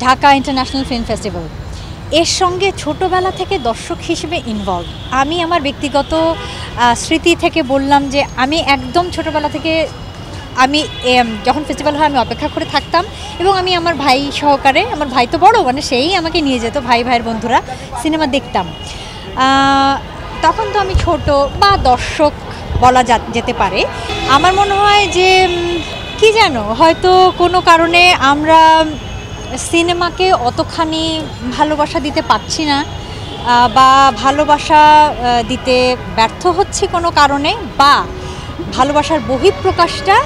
Dhaka international film festival. এর সঙ্গে ছোটোবেলা থেকে দর্শক হিসেবে ইনভলভ। আমি আমার ব্যক্তিগত স্মৃতি থেকে বললাম যে আমি একদম ছোটোবেলা থেকে আমি যখন ফেস্টিভ্যাল হয় আমি অপেক্ষা করে থাকতাম এবং আমি আমার ভাই সহকারে, আমার ভাই তো বড়, মানে সেই আমাকে নিয়ে যেত, ভাইয়ের বন্ধুরা সিনেমা দেখতাম। তখন তো আমি ছোট বা দর্শক বলা যেতে পারে। আমার মনে হয় যে কি জানো, হয়তো কোনো কারণে আমরা সিনেমাকে অতখানি ভালোবাসা দিতে পারছি না বা ভালোবাসা দিতে ব্যর্থ হচ্ছি কোনো কারণে, বা ভালোবাসার বহিঃপ্রকাশটা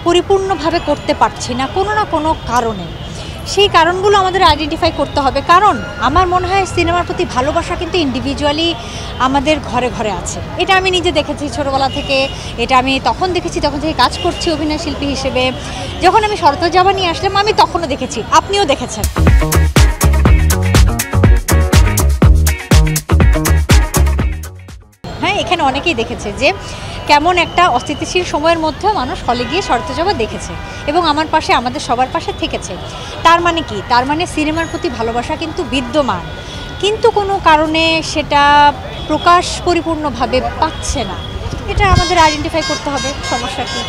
পরিপূর্ণভাবে করতে পারছি না কোনো না কোনো কারণে। সেই কারণগুলো আমাদের আইডেন্টিফাই করতে হবে, কারণ আমার মনে হয় সিনেমার প্রতি ভালোবাসা কিন্তু ইন্ডিভিজুয়ালি আমাদের ঘরে ঘরে আছে। এটা আমি নিজে দেখেছি ছোটোবেলা থেকে, এটা আমি তখন দেখেছি, তখন থেকে কাজ করছি অভিনয় শিল্পী হিসেবে। যখন আমি শরত জাবা নিয়ে আসলাম আমি তখনও দেখেছি, আপনিও দেখেছেন। হ্যাঁ, এখানে অনেকেই দেখেছে যে কেমন একটা অস্থিতিশীল সময়ের মধ্যেও মানুষ হলে গিয়ে শরৎজবা দেখেছে এবং আমার পাশে, আমাদের সবার পাশে থেকেছে। তার মানে কি? তার মানে সিনেমার প্রতি ভালোবাসা কিন্তু বিদ্যমান, কিন্তু কোনো কারণে সেটা প্রকাশ পরিপূর্ণভাবে পাচ্ছে না। এটা আমাদের আইডেন্টিফাই করতে হবে, সমস্যা কি।